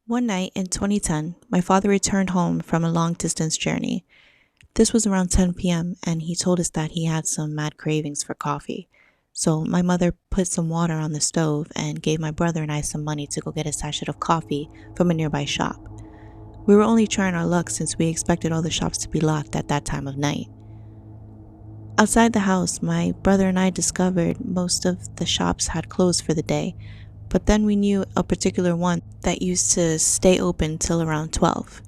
One night in 2010, my father returned home from a long distance journey. This was around 10 p.m., and he told us that he had some mad cravings for coffee. So my mother put some water on the stove and gave my brother and I some money to go get a sachet of coffee from a nearby shop. We were only trying our luck since we expected all the shops to be locked at that time of night. Outside the house, my brother and I discovered most of the shops had closed for the day, but then we knew a particular one that used to stay open till around 12.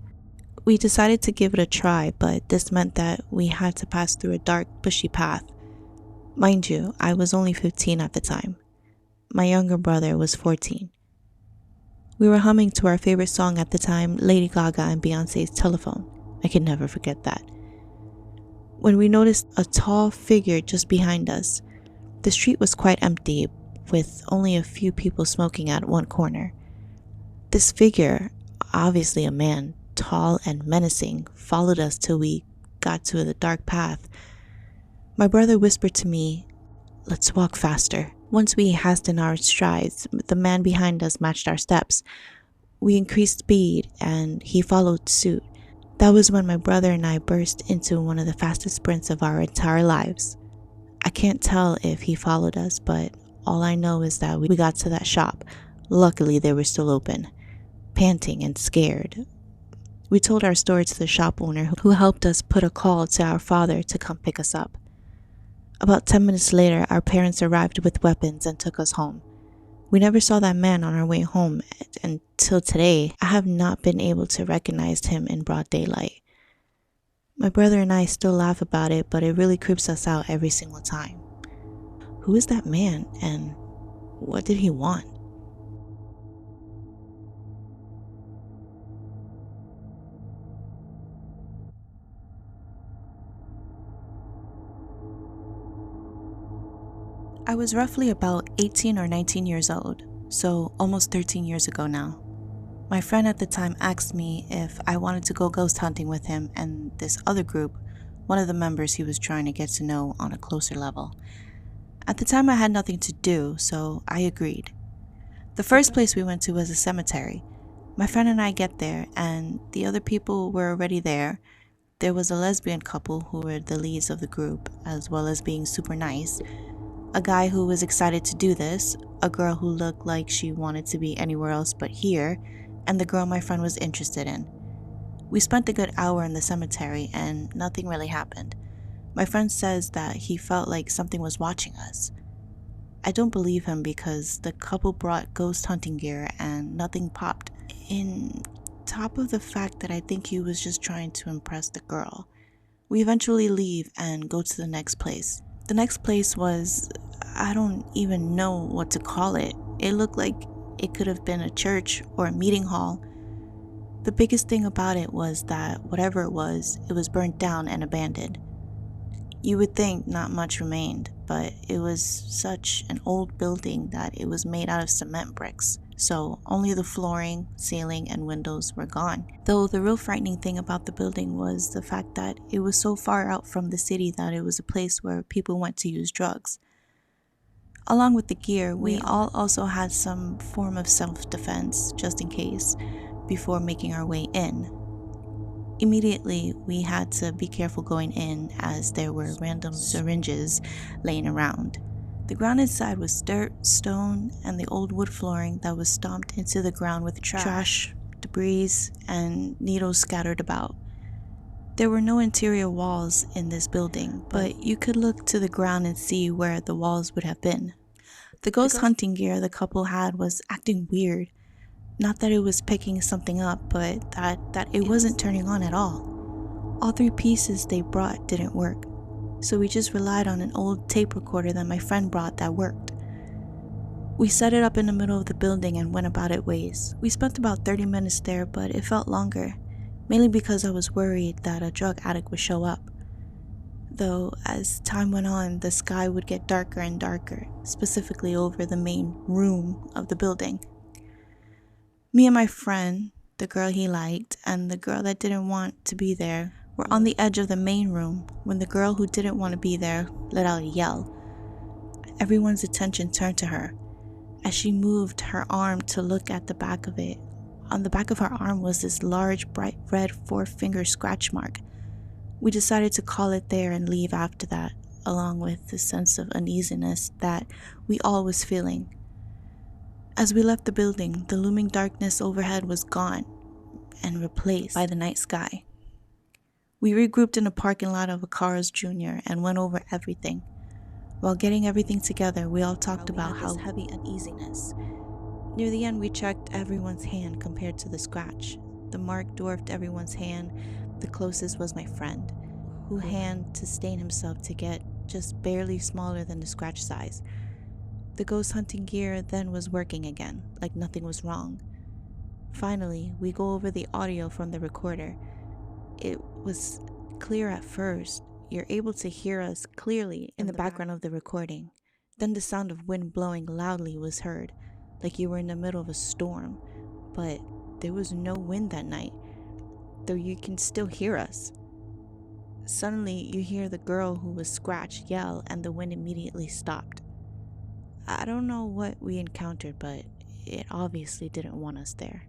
We decided to give it a try, but this meant that we had to pass through a dark, bushy path. Mind you, I was only 15 at the time. My younger brother was 14. We were humming to our favorite song at the time, Lady Gaga and Beyonce's Telephone. I can never forget that. When we noticed a tall figure just behind us, the street was quite empty, with only a few people smoking at one corner. This figure, obviously a man, tall and menacing, followed us till we got to the dark path. My brother whispered to me, "Let's walk faster." Once we hastened our strides, the man behind us matched our steps. We increased speed, and he followed suit. That was when my brother and I burst into one of the fastest sprints of our entire lives. I can't tell if he followed us, but all I know is that we got to that shop. Luckily, they were still open. Panting and scared, we told our story to the shop owner, who helped us put a call to our father to come pick us up. About 10 minutes later, our parents arrived with weapons and took us home. We never saw that man on our way home, and till today, I have not been able to recognize him in broad daylight. My brother and I still laugh about it, but it really creeps us out every single time. Who is that man, and what did he want? I was roughly about 18 or 19 years old, so almost 13 years ago now. My friend at the time asked me if I wanted to go ghost hunting with him and this other group, one of the members he was trying to get to know on a closer level. At the time, I had nothing to do, so I agreed. The first place we went to was a cemetery. My friend and I get there, and the other people were already there. There was a lesbian couple who were the leads of the group, as well as being super nice. A guy who was excited to do this, a girl who looked like she wanted to be anywhere else but here, and the girl my friend was interested in. We spent a good hour in the cemetery and nothing really happened. My friend says that he felt like something was watching us. I don't believe him because the couple brought ghost hunting gear and nothing popped. In top of the fact that I think he was just trying to impress the girl. We eventually leave and go to the next place. The next place was, I don't even know what to call it. It looked like it could have been a church or a meeting hall. The biggest thing about it was that whatever it was burnt down and abandoned. You would think not much remained, but it was such an old building that it was made out of cement bricks, so only the flooring, ceiling, and windows were gone. Though the real frightening thing about the building was the fact that it was so far out from the city that it was a place where people went to use drugs. Along with the gear, we all also had some form of self-defense, just in case, before making our way in. Immediately, we had to be careful going in as there were random syringes laying around. The ground inside was dirt, stone, and the old wood flooring that was stomped into the ground with trash, debris, and needles scattered about. There were no interior walls in this building, but you could look to the ground and see where the walls would have been. The ghost hunting gear the couple had was acting weird. Not that it was picking something up, but that it wasn't turning on at all. All three pieces they brought didn't work, so we just relied on an old tape recorder that my friend brought that worked. We set it up in the middle of the building and went about it ways. We spent about 30 minutes there, but it felt longer, mainly because I was worried that a drug addict would show up. Though, as time went on, the sky would get darker and darker, specifically over the main room of the building. Me and my friend, the girl he liked, and the girl that didn't want to be there were on the edge of the main room when the girl who didn't want to be there let out a yell. Everyone's attention turned to her. As she moved her arm to look at the back of it, On the back of her arm was this large, bright red 4-finger scratch mark. We decided to call it there and leave after that, along with the sense of uneasiness that we all was feeling. As we left the building, the looming darkness overhead was gone and replaced by the night sky. We regrouped in a parking lot of a Carl's Jr. and went over everything. While getting everything together, we all talked about how heavy uneasiness. Near the end, we checked everyone's hand compared to the scratch. The mark dwarfed everyone's hand. The closest was my friend, who hand to stain himself to get just barely smaller than the scratch size. The ghost hunting gear then was working again, like nothing was wrong. Finally, we go over the audio from the recorder. It was clear at first. You're able to hear us clearly in the background of the recording. Then the sound of wind blowing loudly was heard, like you were in the middle of a storm. But there was no wind that night, though you can still hear us. Suddenly, you hear the girl who was scratched yell, and the wind immediately stopped. I don't know what we encountered, but it obviously didn't want us there.